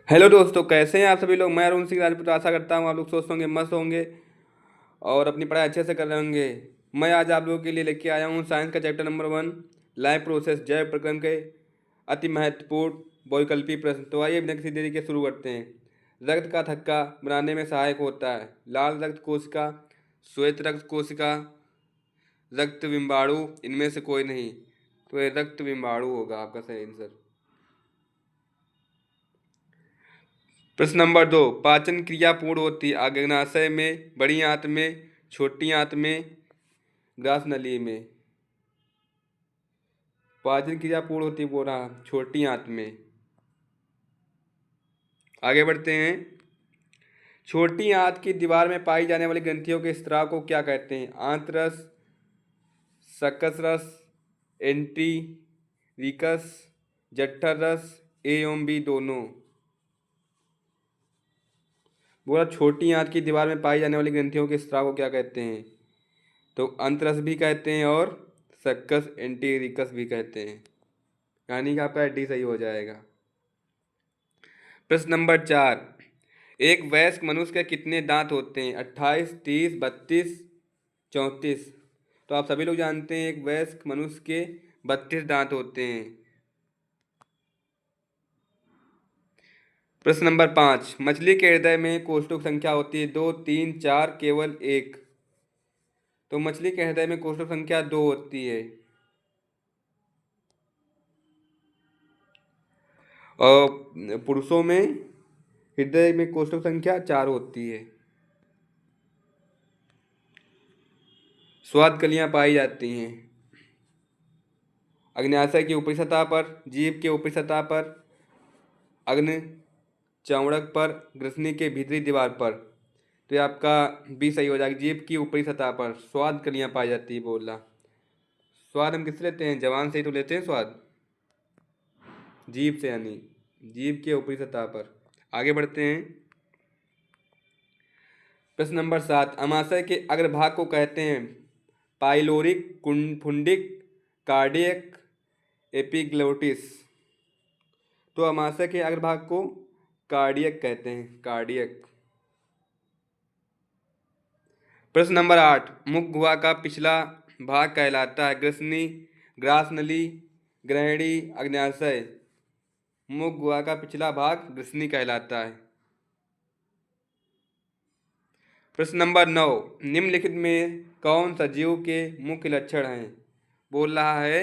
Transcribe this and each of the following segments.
Hello दोस्तों, कैसे हैं आप सभी लोग। मैं अरुण सिंह राजपूत आशा करता हूँ आप लोग स्वस्थ होंगे, मस्त होंगे और अपनी पढ़ाई अच्छे से कर रहे होंगे। मैं आज आप लोगों के लिए लेके आया हूँ साइंस का चैप्टर नंबर 1, लाइफ प्रोसेस, जैव प्रक्रम के अति महत्वपूर्ण बहुविकल्पीय प्रश्न। तो आइए बिना किसी देरी के शुरू करते हैं। रक्त का थक्का बनाने में सहायक होता है लाल रक्त कोशिका, श्वेत रक्त कोशिका, रक्त बिम्बाणु, इनमें से कोई नहीं। तो ये रक्त बिम्बाणु होगा आपका सही आंसर। प्रश्न नंबर 2, पाचन क्रिया पूर्ण होती है अग्नाशय में, बड़ी आंत में, छोटी आंत में, ग्रास नली में। पाचन क्रिया पूर्ण होती है बोला छोटी आंत में। आगे बढ़ते हैं। छोटी आंत की दीवार में पाई जाने वाली ग्रंथियों के स्त्राव को क्या कहते हैं? आंतरस, सकस रस, एंटीरिकस, जठर रस, ए एवं बी दोनों। बोला छोटी आंत की दीवार में पाई जाने वाली ग्रंथियों के स्त्राव को क्या कहते हैं? तो अंतरस भी कहते हैं और सक्कस एंटीरिकस भी कहते हैं। यानी कि आपका डी सही हो जाएगा। प्रश्न नंबर 4, एक वयस्क मनुष्य के कितने दांत होते हैं? 28, 30, 32, 34। तो आप सभी लोग जानते हैं एक वयस्क मनुष्य के 32 दांत होते हैं। प्रश्न नंबर 5, मछली के हृदय में कोष्ठक संख्या होती है 2, 3, 4, केवल 1? तो मछली के हृदय में कोष्ठक संख्या 2 होती है। और पुरुषों में हृदय में कोष्ठक संख्या 4 होती है। स्वाद कलियां पाई जाती हैं अग्न्याशय की ऊपरी सतह पर, जीभ के ऊपरी सतह पर, अग्नि चौड़क पर, ग्रसनी के भीतरी दीवार पर। तो ये आपका बी सही हो जाएगा। जीभ की ऊपरी सतह पर स्वाद कलियां पाई जाती है। बोला स्वाद हम किससे लेते हैं? जवान से ही तो लेते हैं स्वाद, जीभ से, यानी जीभ के ऊपरी सतह पर। आगे बढ़ते हैं। प्रश्न नंबर 7, अमाशय के अग्रभाग को कहते हैं पाइलोरिक, फुंडिक, कार्डियक, एपिग्लोटिस। तो अमाशय के अग्रभाग को कार्डियक कहते हैं, कार्डियक। प्रश्न नंबर 8, मुख गुहा का पिछला भाग कहलाता है ग्रसनी, ग्रास नली, ग्रहणी, अग्न्याशय। मुख गुहा का पिछला भाग ग्रसनी कहलाता है। प्रश्न नंबर 9, निम्नलिखित में कौन सा जीव के मुख्य लक्षण हैं? बोल रहा है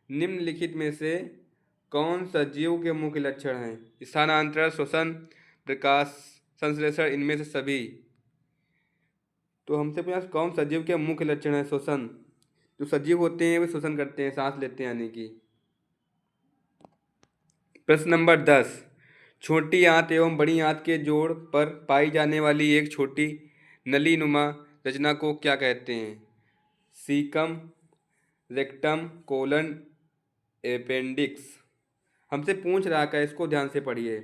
निम्नलिखित में से कौन सा जीव के मुख्य लक्षण हैं? स्थानांतरण, श्वसन, प्रकाश संश्लेषण, इनमें से सभी। तो हमसे पूछा कौन सजीव के मुख्य लक्षण है? श्वसन। जो सजीव होते हैं वे श्वसन करते हैं, सांस लेते हैं, यानी कि। प्रश्न नंबर 10, छोटी आंत एवं बड़ी आंत के जोड़ पर पाई जाने वाली एक छोटी नली नुमा रचना को क्या कहते हैं? Caecum, rectum, colon, appendix. हमसे पूछ रहा है, इसको ध्यान से पढ़िए।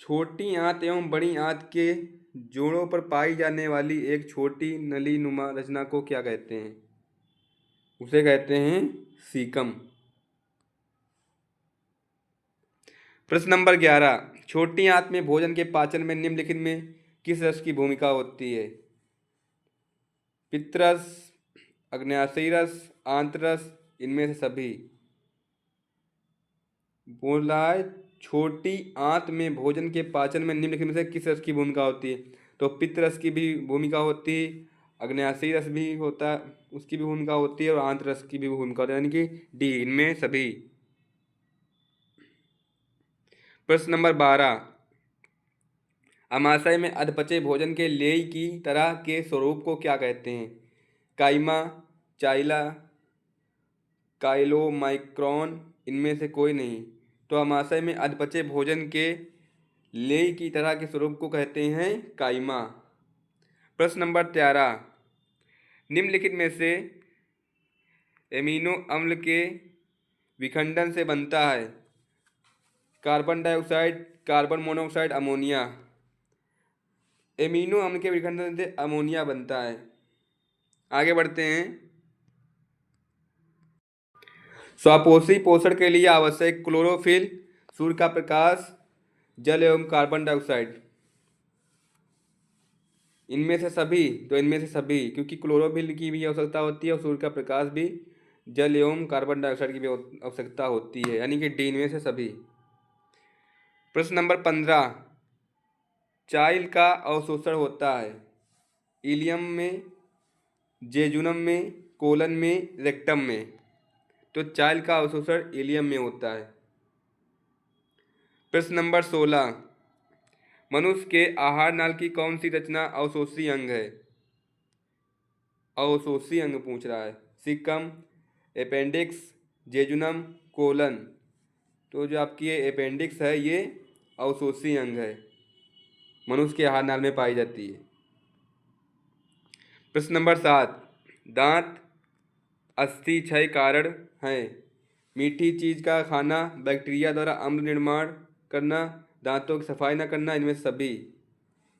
छोटी आंत एवं बड़ी आंत के जोड़ों पर पाई जाने वाली एक छोटी नली नुमा रचना को क्या कहते हैं? उसे कहते हैं सीकम। प्रश्न नंबर 11, छोटी आंत में भोजन के पाचन में निम्नलिखित में किस रस की भूमिका होती है? पित्तरस, अग्न्याशयी रस, आंतरस, इनमें से सभी। बोल रहा है छोटी आंत में भोजन के पाचन में निम्नलिखित में से किस रस की भूमिका होती है? तो पित्त रस की भी भूमिका होती है, अग्न्याशयी रस भी होता है, उसकी भी भूमिका होती है, और आंत रस की भी भूमिका होती है, यानी कि डी, इनमें सभी। प्रश्न नंबर 12, अमाशय में अधपचे भोजन के लेई की तरह के स्वरूप को क्या कहते हैं? काइमा, चाइला, काइलोमाइक्रॉन, इनमें से कोई नहीं। तो अमाशय में अधपचे भोजन के लेई की तरह के स्वरूप को कहते हैं काइमा। प्रश्न नंबर 13, निम्नलिखित में से एमिनो अम्ल के विखंडन से बनता है carbon dioxide, carbon monoxide, ammonia. Amino अम्ल के विखंडन से अमोनिया बनता है। आगे बढ़ते हैं। स्वापोषी पोषण के लिए आवश्यक क्लोरोफिल, सूर्य का प्रकाश, जल एवं कार्बन डाइऑक्साइड। इनमें से सभी, तो इनमें से सभी, क्योंकि क्लोरोफिल की भी आवश्यकता होती है और सूर्य का प्रकाश भी जल एवं कार्बन डाइऑक्साइड की भी आवश्यकता होती है, यानी कि डी इनमें से सभी। प्रश्न नंबर 15, चाइल का अवशोषण होता है इलियम में, जेजुनम में, कोलन में, रेक्टम में। तो चाइल का अवशोषण इलियम में होता है। प्रश्न नंबर 16, मनुष्य के आहार नाल की कौन सी रचना अवशोषी अंग है? अवशोषी अंग पूछ रहा है। Caecum, appendix, jejunum, colon. तो जो आपकी ये अपेंडिक्स है ये अवशोषी अंग है, मनुष्य के आहार नाल में पाई जाती है। प्रश्न नंबर 7, दांत अस्थि क्षय कारण है। मीठी चीज का खाना, बैक्टीरिया द्वारा अम्ल निर्माण करना, दांतों की सफाई न करना, इनमें से सभी,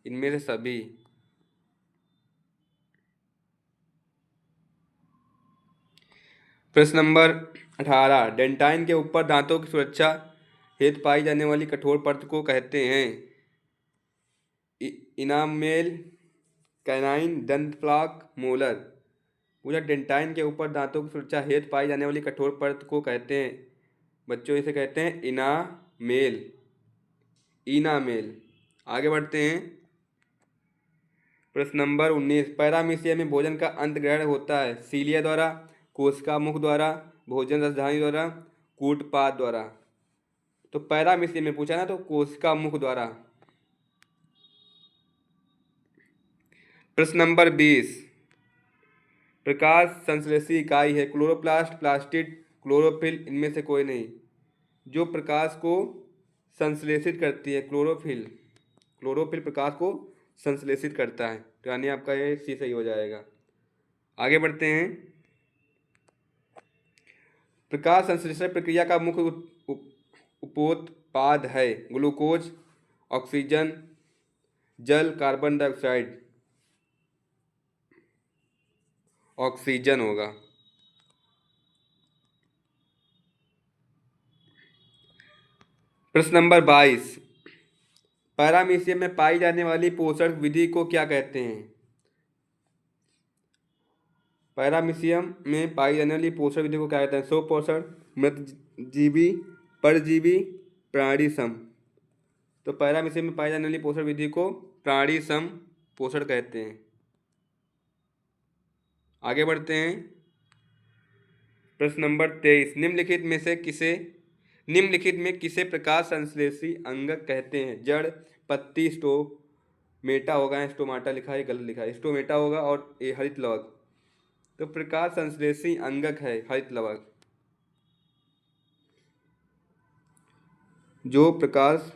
इनमें से सभी। प्रश्न नंबर 18, डेंटाइन के ऊपर दांतों की सुरक्षा हेतु पाई जाने वाली कठोर परत को कहते हैं? इनामेल, कैनाइन, दंत प्लाक, मोलर। पूरा डेंटाइन के ऊपर दांतों की सुरक्षा हेतु पाई जाने वाली कठोर परत को कहते हैं बच्चों, इसे कहते हैं इनामेल, इनामेल। आगे बढ़ते हैं। प्रश्न नंबर 19, पैरामीशिया में भोजन का अंत ग्रहण होता है सीलिया द्वारा, कोशिका मुख द्वारा, भोजन रसधानी द्वारा, कूटपाद द्वारा। तो पैरामीशिया में पूछा ना, तो कोशिका मुख द्वारा। प्रश्न नंबर 20, प्रकाश संश्लेषी इकाई है क्लोरोप्लास्ट, प्लास्टिड, क्लोरोफिल, इनमें से कोई नहीं। जो प्रकाश को संश्लेषित करती है क्लोरोफिल, क्लोरोफिल प्रकाश को संश्लेषित करता है, तो यानी आपका ये सी सही हो जाएगा। आगे बढ़ते हैं। प्रकाश संश्लेषण प्रक्रिया का मुख्य उपोत्पाद है ग्लूकोज, ऑक्सीजन, जल, कार्बन डाइऑक्साइड। ऑक्सीजन होगा। प्रश्न नंबर 22, पैरामीशियम में पाई जाने वाली पोषण विधि को क्या कहते हैं? पैरामीशियम में पाई जाने वाली पोषण विधि को क्या कहते हैं? स्वपोषण, मृतजीवी, परजीवी, प्राणी सम। तो पैरामीशियम में पाई जाने वाली पोषण विधि को प्राणी सम पोषण कहते हैं। आगे बढ़ते हैं। प्रश्न नंबर 23, निम्नलिखित में किसे प्रकाश संश्लेषी अंगक कहते हैं? जड़, पत्ती, स्टोमेटा होगा, स्टोमाटा लिखा है, गलत लिखा है, स्टोमेटा होगा, और ये हरित लवक। तो प्रकाश संश्लेषी अंगक है हरित लवक, जो प्रकाश।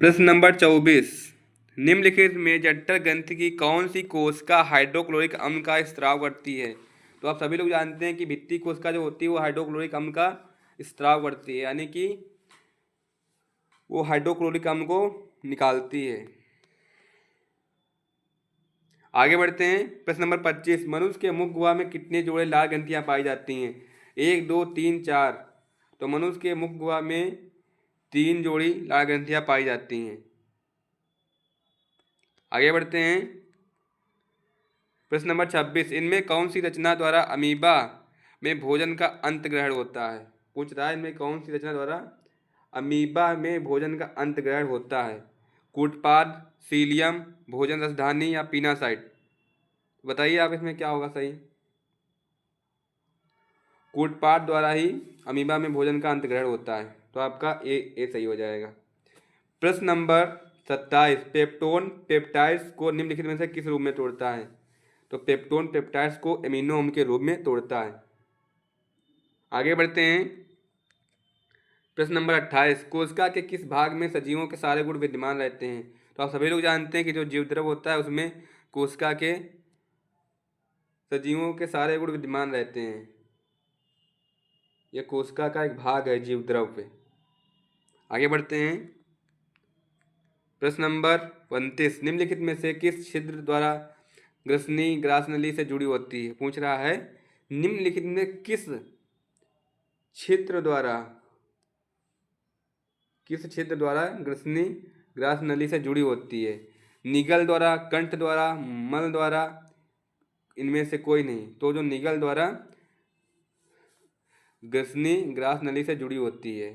प्रश्न नंबर 24, निम्नलिखित में जठर ग्रंथि की कौन सी कोशिका हाइड्रोक्लोरिक अम्ल का स्त्राव करती है? तो आप सभी लोग जानते हैं कि भित्ति कोशिका जो होती है वो हाइड्रोक्लोरिक अम्ल का स्त्राव करती है, यानी कि वो हाइड्रोक्लोरिक अम्ल को निकालती है। आगे बढ़ते हैं। प्रश्न नंबर 25, मनुष्य के मुख गुहा में कितने जोड़े लाल ग्रंथियां पाई जाती हैं? 1, 2, 3, 4। तो मनुष्य के मुख गुहा में 3 जोड़ी लाल ग्रंथियां पाई जाती हैं। आगे बढ़ते हैं। प्रश्न नंबर 26, इनमें कौन सी रचना द्वारा अमीबा में भोजन का अंत ग्रहण होता है? पूछ रहा है इनमें कौन सी रचना द्वारा अमीबा में भोजन का अंत ग्रहण होता है? कूटपाद, सीलियम, भोजन रसधानी या पीनासाइड। बताइए आप इसमें क्या होगा सही? कूटपाद द्वारा ही अमीबा में भोजन का अंत ग्रहण होता है, तो आपका ए सही हो जाएगा। प्रश्न नंबर 27, पेप्टोन पेप्टाइड्स को निम्नलिखित में से किस रूप में तोड़ता है? तो पेप्टोन पेप्टाइड्स को एमिनो अम्ल के रूप में तोड़ता है। आगे बढ़ते हैं। प्रश्न नंबर 28, कोशिका के किस भाग में सजीवों के सारे गुण विद्यमान रहते हैं? तो आप सभी लोग जानते हैं कि जो जीवद्रव होता है उसमें कोशिका के सजीवों के सारे गुण विद्यमान रहते हैं। यह कोशिका का एक भाग है जीवद्रव पे। आगे बढ़ते हैं। प्रश्न नंबर 29, निम्नलिखित में से किस छिद्र द्वारा ग्रसनी ग्रासनली से जुड़ी होती है? पूछ रहा है निम्नलिखित में किस छिद्र द्वारा किस क्षेत्र द्वारा ग्रसनी ग्रास नली से जुड़ी होती है? निगल द्वारा, कंठ द्वारा, मल द्वारा, इनमें से कोई नहीं। तो जो निगल द्वारा ग्रसनी ग्रास नली से जुड़ी होती है।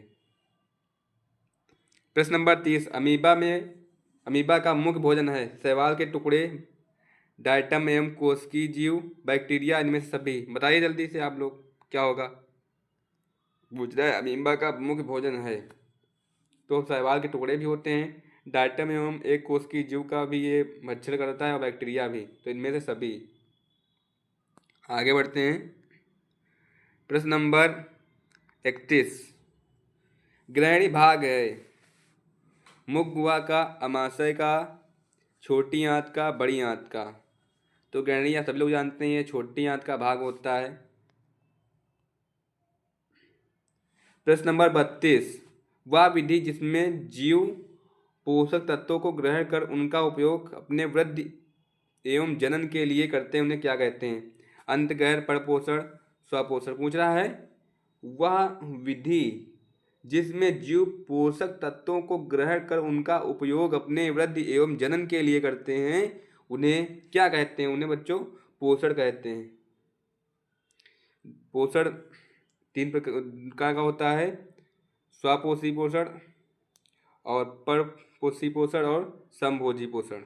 प्रश्न नंबर 30, अमीबा का मुख्य भोजन है? शैवाल के टुकड़े, डायटम एवं कोशिकीय जीव, बैक्टीरिया, इनमें से सभी। बताइए जल्दी से आप लोग क्या होगा। पूछ रहा है अमीबा का मुख्य भोजन है, तो शैवाल के टुकड़े भी होते हैं, डायटम एवं एक कोशिकीय जीव का भी ये मच्छर करता है, और बैक्टीरिया भी। तो इनमें से सभी। आगे बढ़ते हैं। प्रश्न नंबर 31, ग्रहणी भाग है? मुख गुहा का, अमाशय का, छोटी आंत का, बड़ी आंत का। तो ग्रहणी आप सभी लोग जानते हैं, ये छोटी आंत का भाग होता है। प्रश्न नंबर 32, वह विधि जिसमें जीव पोषक तत्वों को ग्रहण कर उनका उपयोग अपने वृद्धि एवं जनन के लिए करते हैं, उन्हें क्या कहते हैं? अंतःगैर, परपोषण, स्वपोषण। पूछ रहा है वह विधि जिसमें जीव पोषक तत्वों को ग्रहण कर उनका उपयोग अपने वृद्धि एवं जनन के लिए करते हैं, उन्हें क्या कहते हैं? उन्हें बच्चों पोषण कहते हैं। पोषण 3 प्रकार का होता है, स्वपोषी पोषण और परपोषी पोषण और समभोजी पोषण।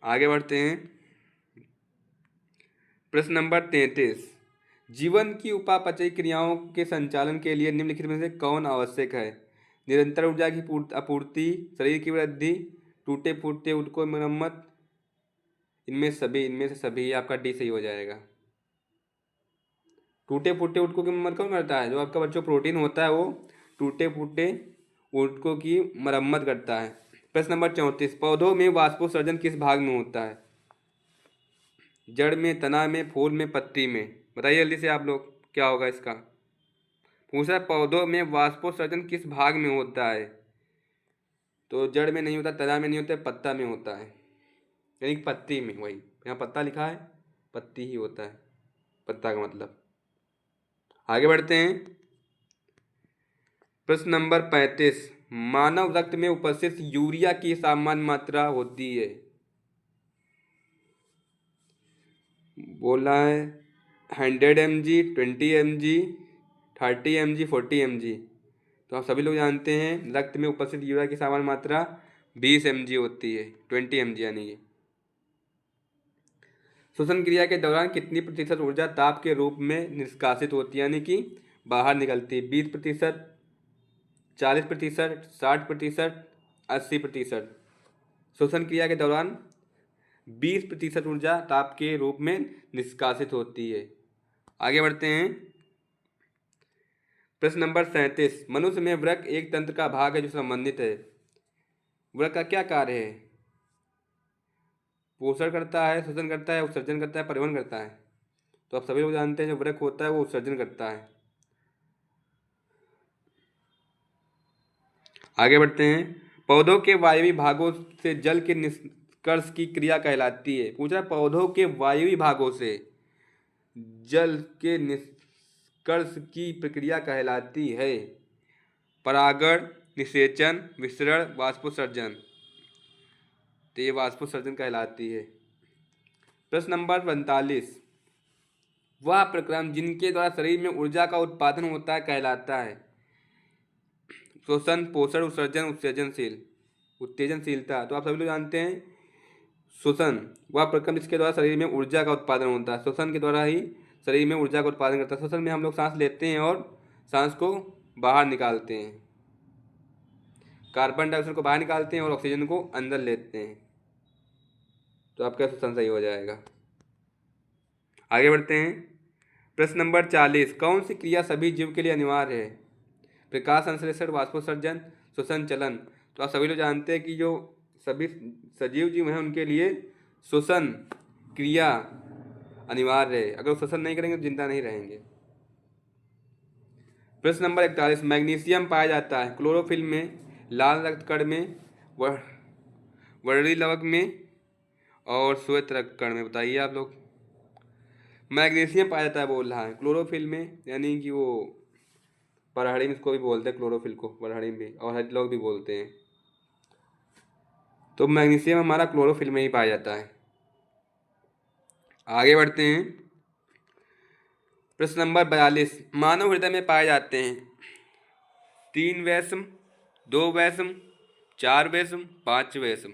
आगे बढ़ते हैं। प्रश्न नंबर 33, जीवन की उपापचयी क्रियाओं के संचालन के लिए निम्नलिखित में से कौन आवश्यक है? निरंतर ऊर्जा की आपूर्ति, शरीर की वृद्धि, टूटे फूटे ऊतकों की मरम्मत, इनमें से सभी आपका डी सही हो जाएगा। टूटे फूटे ऊतकों की मरम्मत कौन करता है? जो आपका बच्चों प्रोटीन होता है वो टूटे फूटे ऊतकों की मरम्मत करता है। प्रश्न नंबर 34, पौधों में वाष्पोत्सर्जन किस भाग में होता है? जड़ में, तना में, फूल में, पत्ती में। बताइए जल्दी से आप लोग क्या होगा इसका। पूछ रहा है पौधों में वाष्पोत्सर्जन किस भाग में होता है? तो जड़ में नहीं होता, तना में नहीं होता, पत्ता में होता है, यानी पत्ती में। वही यहाँ पत्ता लिखा है, पत्ती ही होता है पत्ता का मतलब। आगे बढ़ते हैं। प्रश्न नंबर 35, मानव रक्त में उपस्थित यूरिया की सामान्य मात्रा होती है? बोला है 100 mg, 20 mg, 30 mg, 40 mg। तो आप सभी लोग जानते हैं रक्त में उपस्थित यूरिया की सामान्य मात्रा 20 mg होती है, 20 mg यानी कि। श्वसन क्रिया के दौरान कितनी प्रतिशत ऊर्जा ताप के रूप में निष्कासित होती है, यानी कि बाहर निकलती है? 20%, 40%, 60%, 80%। श्वसन क्रिया के दौरान 20% ऊर्जा ताप के रूप में निष्कासित होती है। आगे बढ़ते हैं। प्रश्न नंबर 37, मनुष्य में वृक्क एक तंत्र का भाग है जो संबंधित है। वृक्क का क्या कार्य है? पोषण करता है, शोषण करता है, उत्सर्जन करता है, परिवहन करता है। तो आप सभी लोग जानते हैं जो वृक्क होता है वो उत्सर्जन करता है। आगे बढ़ते हैं। पौधों के वायवीय भागों से जल के निष्कर्ष की क्रिया कहलाती है? पूछ रहा है पौधों के वायवीय भागों से जल के निष्कर्ष की प्रक्रिया कहलाती है? परागण, निषेचन, विसरण, वाष्पोत्सर्जन। तो ये वाष्पोत्सर्जन कहलाती है। प्रश्न नंबर 45, वह प्रक्रम जिनके द्वारा शरीर में ऊर्जा का उत्पादन होता है कहलाता है? श्वसन, पोषण, उत्सर्जन, उत्तेजनशीलता। तो आप सभी लोग जानते हैं श्वसन वह प्रक्रम जिसके द्वारा शरीर में ऊर्जा का उत्पादन होता है। श्वसन के द्वारा ही शरीर में ऊर्जा का उत्पादन करता है। श्वसन में हम लोग सांस लेते हैं और सांस को बाहर निकालते हैं, कार्बन डाइऑक्साइड को बाहर निकालते हैं और ऑक्सीजन को अंदर लेते हैं। तो आपका श्वसन सही हो जाएगा। आगे बढ़ते हैं। प्रश्न नंबर 40, कौन सी क्रिया सभी जीव के लिए अनिवार्य है? प्रकाश संश्लेषण, वाष्पोत्सर्जन, श्वसन, चलन। तो आप सभी लोग जानते हैं कि जो सभी सजीव जीव हैं उनके लिए श्वसन क्रिया अनिवार्य है। अगर श्वसन नहीं करेंगे तो जिंदा नहीं रहेंगे। प्रश्न नंबर 41, मैग्नीशियम पाया जाता है क्लोरोफिल में, लाल रक्त कण में, वर्णी लवक में और श्वेत रक्त कण में। बताइए आप लोग। मैग्नीशियम पाया जाता है बोल रहा है क्लोरोफिल में, यानी कि वो परहड़िम इसको भी बोलते हैं, क्लोरोफिल को परहड़िम भी, और हरित लोग भी बोलते हैं। तो मैग्नीशियम हमारा क्लोरोफिल में ही पाया जाता है। आगे बढ़ते हैं। प्रश्न नंबर 42, मानव हृदय में पाए जाते हैं 3 वैषम, 2 वैषम, 4 वैषम, 5 वैषम।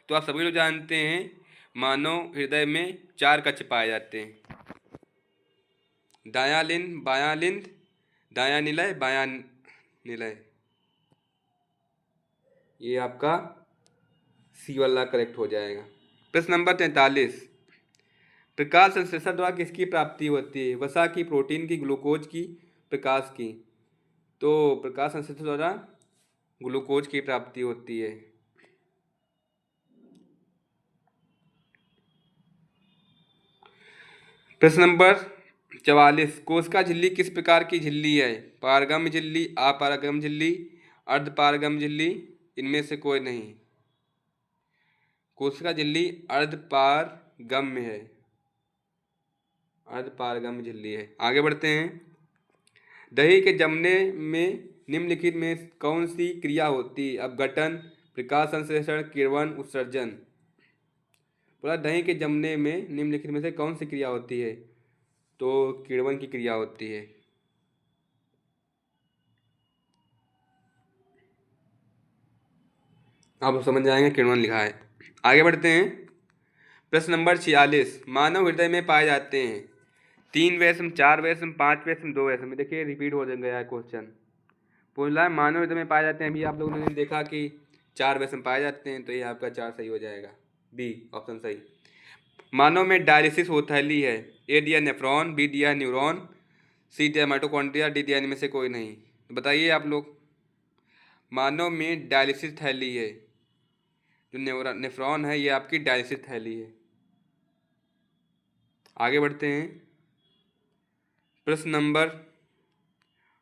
तो आप सभी लोग जानते हैं मानव हृदय में 4 कक्ष पाए जाते हैं, दायां लिंद, बायां लिंद, दायां निलय, बायां निलय। ये आपका सी वाला करेक्ट हो जाएगा। प्रश्न नंबर 43, प्रकाश संश्लेषण द्वारा किसकी प्राप्ति होती है? वसा की, प्रोटीन की, ग्लूकोज की, प्रकाश की। तो प्रकाश संश्लेषण द्वारा ग्लूकोज की प्राप्ति होती है। प्रश्न नंबर 44, कोशिका झिल्ली किस प्रकार की झिल्ली है? पारगम्य झिल्ली, अपारगम्य झिल्ली, अर्धपारगम्य झिल्ली, इनमें से कोई नहीं। कोशिका झिल्ली अर्धपारगम्य है, अर्धपारगम्य झिल्ली है। आगे बढ़ते हैं। दही के जमने में निम्नलिखित में कौन सी क्रिया होती है? अपघटन, प्रकाश संश्लेषण, किण्वन, उत्सर्जन। बोला दही के जमने में निम्नलिखित में से कौन सी क्रिया होती है? तो किण्वन की क्रिया होती है। आप समझ जाएंगे किण्वन लिखा है। आगे बढ़ते हैं। प्रश्न नंबर 46, मानव हृदय में पाए जाते हैं 3 वैषम, 4 वैषम, 5 वैषम, 2 वैषम। देखिए रिपीट हो गया है क्वेश्चन। बोला है मानव हृदय में पाए जाते हैं, अभी आप लोगों ने देखा कि 4 वैषम पाए जाते हैं, तो ये आपका 4 सही हो जाएगा, बी ऑप्शन सही। मानव में डायलिसिस होथैली है, ए दिया नेफ्रॉन, बी दिया न्यूरॉन, सी दिया माइटोकॉन्ड्रिया, डी दिया इनमें से कोई नहीं। तो बताइए आप लोग, मानव में डायलिसिस थैली है, जो नेफ्रॉन है ये आपकी डायलिसिस थैली है। आगे बढ़ते हैं। प्रश्न नंबर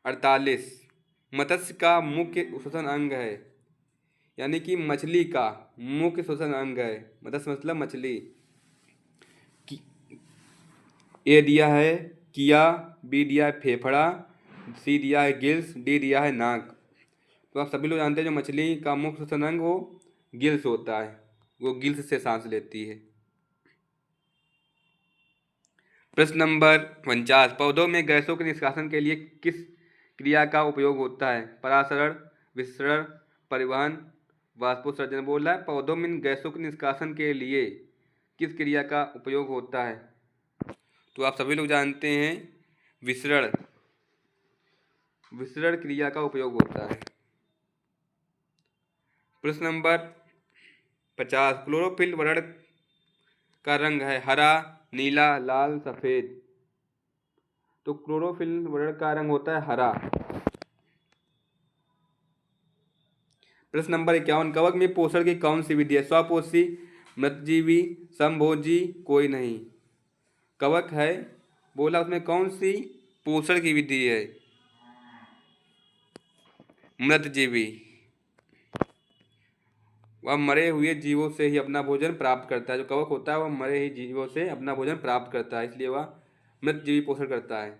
48, मत्स्य का मुख्य श्वसन अंग है, यानी कि मछली का मुख्य श्वसन अंग है। मत्स्य मतलब मछली। ए दिया है किया, बी दिया है फेफड़ा, सी दिया है गिल्स, डी दिया है नाक। तो आप सभी लोग जानते हैं जो मछली का मुख्य श्वसन अंग वो गिल्स होता है, वो गिल्स से सांस लेती है। प्रश्न नंबर 49, पौधों में गैसों के निष्कासन के लिए किस क्रिया का उपयोग होता है? परासरण, विसरण, परिवहन, वाष्पोत्सर्जन। बोल रहा है पौधों में गैसों के निष्कासन के लिए किस क्रिया का उपयोग होता है? तो आप सभी लोग जानते हैं विसरण, विसरण क्रिया का उपयोग होता है। प्रश्न नंबर 50, क्लोरोफिल वर्ण का रंग है हरा, नीला, लाल, सफेद। तो क्लोरोफिल वर्ण का रंग होता है हरा। प्रश्न नंबर 51, कवक में पोषण की कौन सी विधि है? स्वपोषी, मृतजीवी, समभोजी, कोई नहीं। कवक है, बोला उसमें कौन सी पोषण की विधि है? मृतजीवी। वह मरे हुए जीवों से ही अपना भोजन प्राप्त करता है। जो कवक होता है वह मरे हुए जीवों से अपना भोजन प्राप्त करता है, इसलिए वह मृतजीवी पोषण करता है।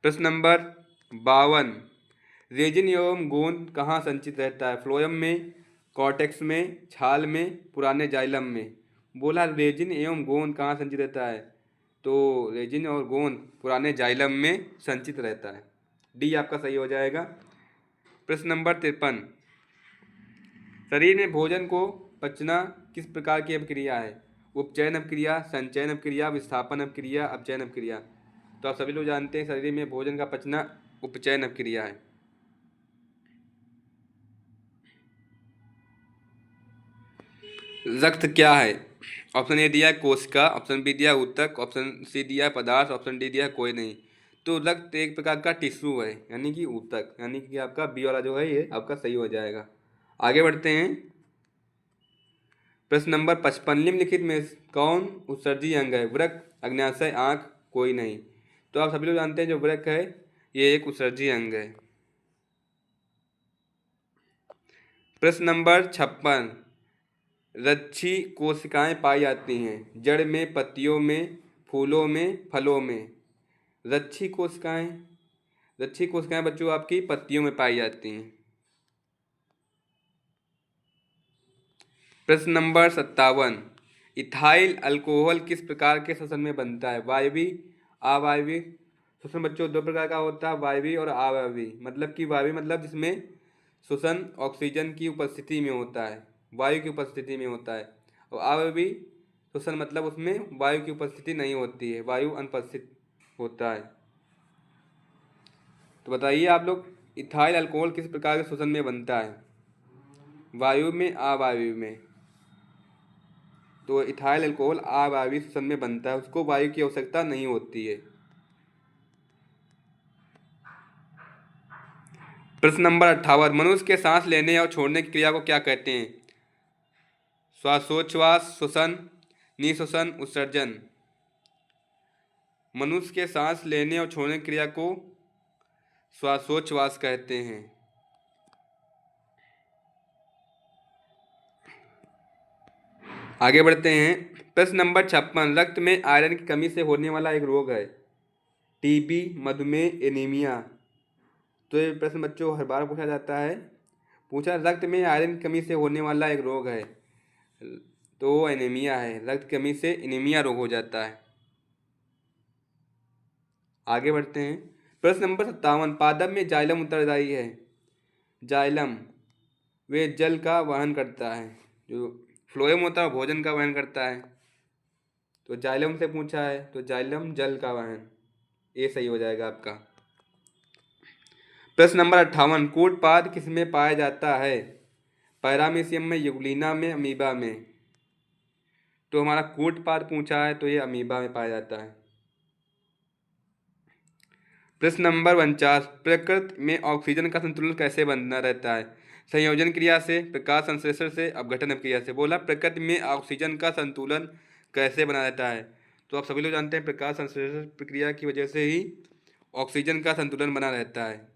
प्रश्न नंबर 52, रेजिन एवं गोंद कहाँ संचित रहता है? फ्लोएम में, कॉर्टेक्स में, छाल में, पुराने जाइलम में। बोला रेजिन एवं गोंद कहाँ संचित रहता है? तो रेजिन और गोंद पुराने जाइलम में संचित रहता है, डी आपका सही हो जाएगा। प्रश्न नंबर 53, शरीर में भोजन को पचना किस प्रकार की अपक्रिया है? उपचयन अपक्रिया, संचयन अपक्रिया, विस्थापन अपक्रिया, अपचयन अपक्रिया। तो आप सभी लोग जानते हैं शरीर में भोजन का पचना उपचयन अपक्रिया है। रक्त क्या है? ऑप्शन ए दिया है कोशिका, ऑप्शन बी दिया है ऊतक, ऑप्शन सी दिया है पदार्थ, ऑप्शन डी दिया है कोई नहीं। तो रक्त एक प्रकार का टिश्यू है, यानी कि ऊतक, यानी कि आपका बी वाला जो है ये आपका सही हो जाएगा। आगे बढ़ते हैं। प्रश्न नंबर 55, निम्नलिखित में कौन उत्सर्जी अंग है? वृक्क, अग्न्याशय, आँख, कोई नहीं। तो आप सभी लोग जानते हैं जो वृक्क है ये एक उत्सर्जी अंग है। प्रश्न नंबर 56, रच्छी कोशिकाएं पाई जाती हैं जड़ में, पत्तियों में, फूलों में, फलों में। रच्छी कोशिकाएं रच्छी कोशिकाएं बच्चों आपकी पत्तियों में पाई जाती हैं। प्रश्न नंबर 57, इथाइल अल्कोहल किस प्रकार के श्वसन में बनता है? वायवी, अवायवी। श्वसन बच्चों दो प्रकार का होता है, वायवी और अवायवी। मतलब कि वायवी मतलब जिसमें श्वसन ऑक्सीजन की उपस्थिति में होता है, वायु की उपस्थिति में होता है, और अवायवी श्वसन मतलब उसमें वायु की उपस्थिति नहीं होती है, वायु अनुपस्थित होता है। तो बताइए आप लोग, इथाइल अल्कोहल किस प्रकार के श्वसन में बनता है? वायु में, अवायु में। तो इथाइल अल्कोहल अवायवीय श्वसन में बनता है, उसको वायु की आवश्यकता नहीं होती है। प्रश्न नंबर 58, मनुष्य के सांस लेने और छोड़ने की क्रिया को क्या कहते हैं? श्वासोच्छ्वास, श्वसन, निःश्वसन, उत्सर्जन। मनुष्य के सांस लेने और छोड़ने की क्रिया को श्वासोच्छ्वास कहते हैं। आगे बढ़ते हैं। प्रश्न नंबर 56, रक्त में आयरन की कमी से होने वाला एक रोग है। टीबी, मधुमेह, एनीमिया। तो ये प्रश्न बच्चों हर बार पूछा जाता है। पूछा रक्त में आयरन की कमी से होने वाला एक रोग है, तो वो एनीमिया है। रक्त की कमी से एनीमिया रोग हो जाता है। आगे बढ़ते हैं। प्रश्न नंबर 57, पादप में जाइलम उत्तरदायी है। जाइलम वे जल का वहन करता है, जो फ्लोएम होता है भोजन का वहन करता है। तो जाइलम से पूछा है, तो जाइलम जल का वहन, ये सही हो जाएगा आपका। प्रश्न नंबर 58, कूटपाद किसमें पाया जाता है? पैरामीशियम में, यूग्लिना में, अमीबा में। तो हमारा कूटपाद पूछा है, तो ये अमीबा में पाया जाता है। प्रश्न नंबर 49, प्रकृति में ऑक्सीजन का संतुलन कैसे बना रहता है? संयोजन क्रिया से, प्रकाश संश्लेषण से, अपघटन क्रिया से। बोला प्रकृति में ऑक्सीजन का संतुलन कैसे बना रहता है? तो आप सभी लोग जानते हैं प्रकाश संश्लेषण प्रक्रिया की वजह से ही ऑक्सीजन का संतुलन बना रहता है,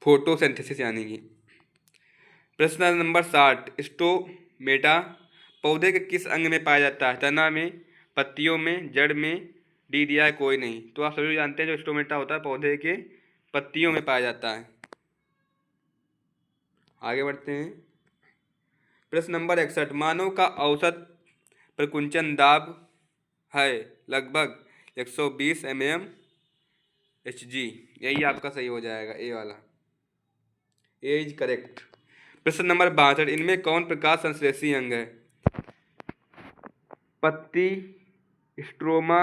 फोटोसिंथेसिस यानी कि। प्रश्न नंबर 60, स्टोमेटा पौधे के किस अंग में पाया जाता है? तना में, पत्तियों में, जड़ में, डी दिया है कोई नहीं। तो आप सभी जानते हैं जो स्टोमेटा होता है पौधे के पत्तियों में पाया जाता है। आगे बढ़ते हैं। प्रश्न नंबर 61, मानव का औसत प्रकुंचन दाब है लगभग 120 mmHg। यही आपका सही हो जाएगा, ए वाला, ए इज करेक्ट। प्रश्न नंबर 62, इनमें कौन प्रकाश संश्लेषी अंग है? पत्ती, स्ट्रोमा,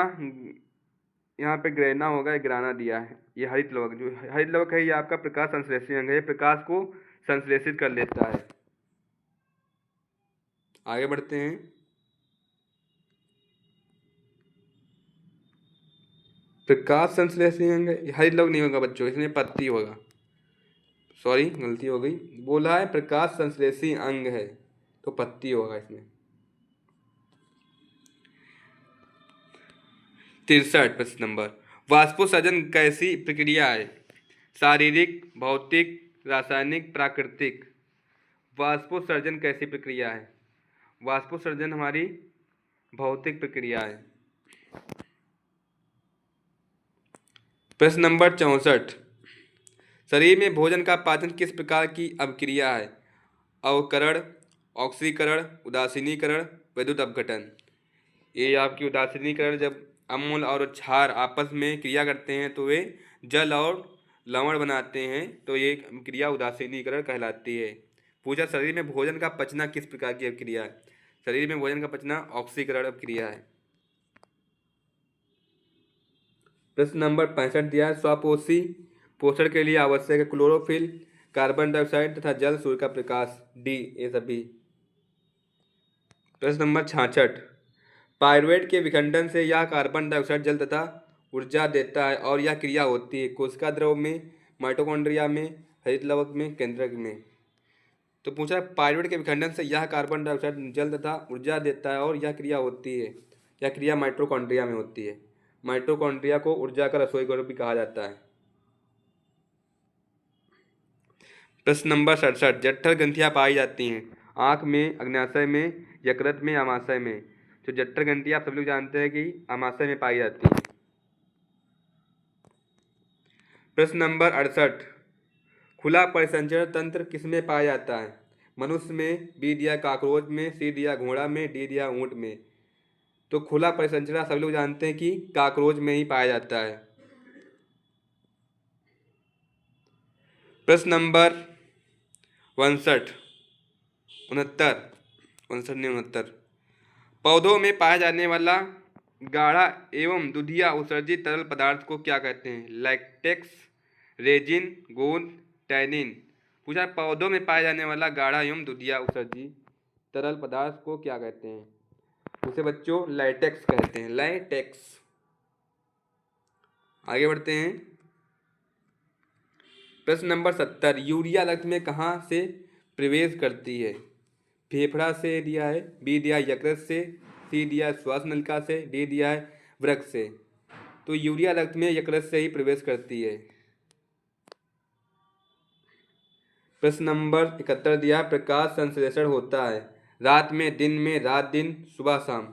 यहाँ पे ग्रेना होगा, ग्राना दिया है। ये हरित लवक, जो हरित लवक है ये आपका प्रकाश संश्लेषी अंग है, ये प्रकाश को संश्लेषित कर लेता है। आगे बढ़ते हैं। प्रकाश संश्लेषी अंग हरित लवक नहीं होगा बच्चों, इसमें पत्ती होगा, सॉरी गलती हो गई। बोला है प्रकाश संश्लेषी अंग है, तो पत्ती होगा इसमें। 63 प्रश्न नंबर, वाष्पोत्सर्जन कैसी प्रक्रिया है? शारीरिक, भौतिक, रासायनिक, प्राकृतिक। वाष्पोत्सर्जन कैसी प्रक्रिया है? वाष्पोत्सर्जन हमारी भौतिक प्रक्रिया है। प्रश्न नंबर 64, शरीर में भोजन का पाचन किस प्रकार की अभिक्रिया है? अवकरण, ऑक्सीकरण, उदासीनीकरण, विद्युत अपघटन। ये आपकी उदासीनीकरण, जब अम्ल और क्षार आपस में क्रिया करते हैं तो वे जल और लवण बनाते हैं, तो ये क्रिया उदासीनीकरण कहलाती है। पूछा शरीर में भोजन का पचना किस प्रकार की अभिक्रिया है? शरीर में भोजन का पचना ऑक्सीकरण अभिक्रिया है। प्रश्न नंबर 65 दिया है, स्वपोषी पोषण के लिए आवश्यक है क्लोरोफिल, कार्बन डाइऑक्साइड तथा जल, सूर्य का प्रकाश, डी ये सभी। प्रश्न नंबर 66, पायरुवेट के विखंडन से यह कार्बन डाइऑक्साइड जल तथा ऊर्जा देता है और यह क्रिया होती है कोशिका द्रव में, माइटोकॉन्ड्रिया में, हरित लवक में, केंद्रक में। तो पूछा पायरुवेट के विखंडन से यह कार्बन डाइऑक्साइड जल तथा ऊर्जा देता है और यह क्रिया होती है, यह क्रिया माइटोकॉन्ड्रिया में होती है। माइटोकॉन्ड्रिया को ऊर्जा का रसोई घर भी कहा जाता है। प्रश्न नंबर 67, जठर ग्रंथियां पाई जाती हैं आँख में, अग्न्याशय में, यकृत में, आमाशय में। तो जठर ग्रंथियां आप सब लोग जानते हैं कि आमाशय में पाई जाती हैं। प्रश्न नंबर 68, खुला परिसंचरण तंत्र किसमें पाया जाता है? मनुष्य में, बी दिया काकरोच में, सी दिया घोड़ा में, डी दिया ऊंट में। तो खुला परिसंचरण सभी लोग जानते हैं कि काकरोच में ही पाया जाता है। प्रश्न नंबर 59, 69 पौधों में पाया जाने वाला गाढ़ा एवं दुधिया उत्सर्जित तरल पदार्थ को क्या कहते हैं? लैक्टेक्स, रेजिन, गोंद, टैनिन। पूछा पौधों में पाया जाने वाला गाढ़ा एवं दुधिया उत्सर्जित तरल पदार्थ को क्या कहते हैं? उसे बच्चों लैटेक्स कहते हैं, लैटेक्स। आगे बढ़ते हैं। प्रश्न नंबर 70, यूरिया रक्त में कहाँ से प्रवेश करती है? फेफड़ा से दिया है, बी दिया यकृत से, सी दिया है श्वास नलिका से, डी दिया है वृक्क से। तो यूरिया रक्त में यकृत से ही प्रवेश करती है। प्रश्न नंबर 71 दिया, प्रकाश संश्लेषण होता है रात में, दिन में, रात दिन, सुबह शाम।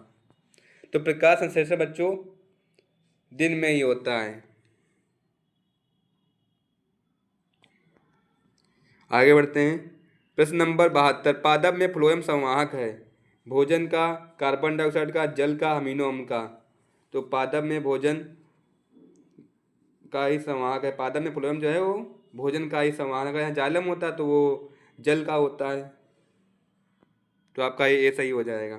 तो प्रकाश संश्लेषण बच्चों दिन में ही होता है। आगे बढ़ते हैं। प्रश्न नंबर 72, पादप में फ्लोएम संवाहक है भोजन का, कार्बन डाइऑक्साइड का, जल का, अमीनो अम्ल का। तो पादप में भोजन का ही संवाहक है। पादप में फ्लोएम जो है वो भोजन का ही संवाहक है। जाइलम होता है तो वो जल का होता है। तो आपका ये सही हो जाएगा।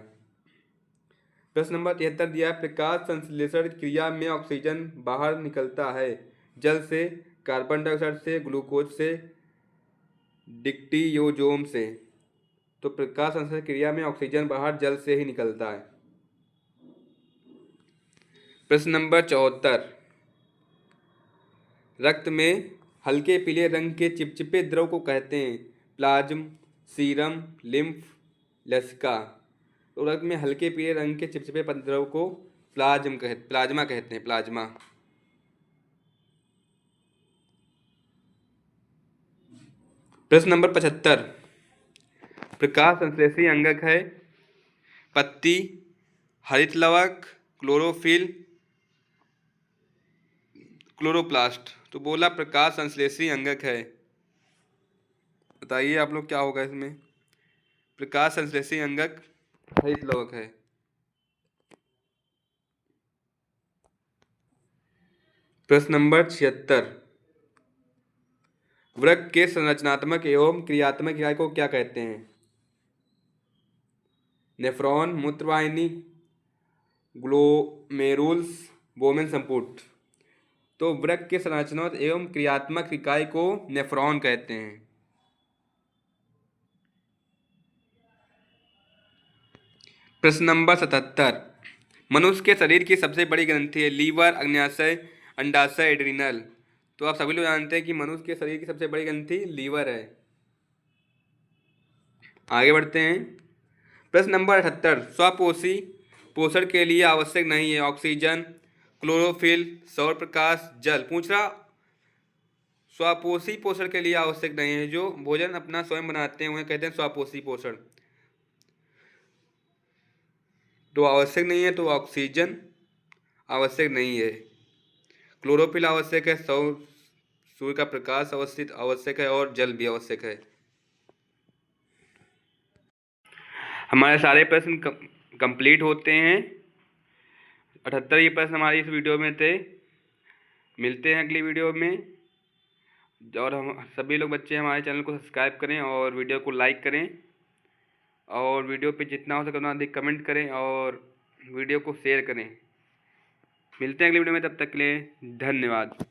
प्रश्न नंबर 73 दिया, प्रकाश संश्लेषण क्रिया में ऑक्सीजन बाहर निकलता है जल से, कार्बन डाइऑक्साइड से, ग्लूकोज से, डिक्टियोजोम से। तो प्रकाश संश्लेषण क्रिया में ऑक्सीजन बाहर जल से ही निकलता है। प्रश्न नंबर 74, रक्त में हल्के पीले रंग के चिपचिपे द्रव को कहते हैं प्लाज्म, सीरम, लिम्फ, लसिका। तो रक्त में हल्के पीले रंग के चिपचिपे द्रव को प्लाज्मा कहते हैं, प्लाज्मा। प्रश्न नंबर 75, प्रकाश संश्लेषी अंगक है पत्ती, हरित लवक, क्लोरोफिल, क्लोरोप्लास्ट। तो बोला प्रकाश संश्लेषी अंगक है। बताइए आप लोग क्या होगा इसमें? प्रकाश संश्लेषी अंगक हरित लवक है। प्रश्न नंबर 76, वृक्क के संरचनात्मक एवं क्रियात्मक इकाई को क्या कहते हैं? नेफ्रॉन, मूत्रवाहिनी, ग्लोमेरुल्स, बोमेन संपुट। तो वृक्क के संरचनात्मक एवं क्रियात्मक इकाई को नेफ्रॉन कहते हैं। प्रश्न नंबर 77, मनुष्य के शरीर की सबसे बड़ी ग्रंथि है लीवर, अग्न्याशय, अंडाशय, एड्रिनल। तो आप सभी लोग जानते हैं कि मनुष्य के शरीर की सबसे बड़ी ग्रंथि लीवर है। आगे बढ़ते हैं। प्रश्न नंबर 78, स्वपोषी पोषण के लिए आवश्यक नहीं है ऑक्सीजन, क्लोरोफिल, सौर प्रकाश, जल। पूछ रहा स्वपोषी पोषण के लिए आवश्यक नहीं है, जो भोजन अपना स्वयं बनाते हैं उन्हें कहते हैं स्वपोषी पोषण। तो आवश्यक नहीं है तो ऑक्सीजन आवश्यक नहीं है, क्लोरोफिल आवश्यक है, सूर्य का प्रकाश आवश्यक है और जल भी आवश्यक है। हमारे सारे प्रश्न कंप्लीट होते हैं। 78 ये प्रश्न हमारी इस वीडियो में थे। मिलते हैं अगली वीडियो में। और हम सभी लोग बच्चे हमारे चैनल को सब्सक्राइब करें और वीडियो को लाइक करें और वीडियो पे जितना हो सके उतना अधिक कमेंट करें और वीडियो को शेयर करें। मिलते हैं अगली वीडियो में, तब तक के लिए धन्यवाद।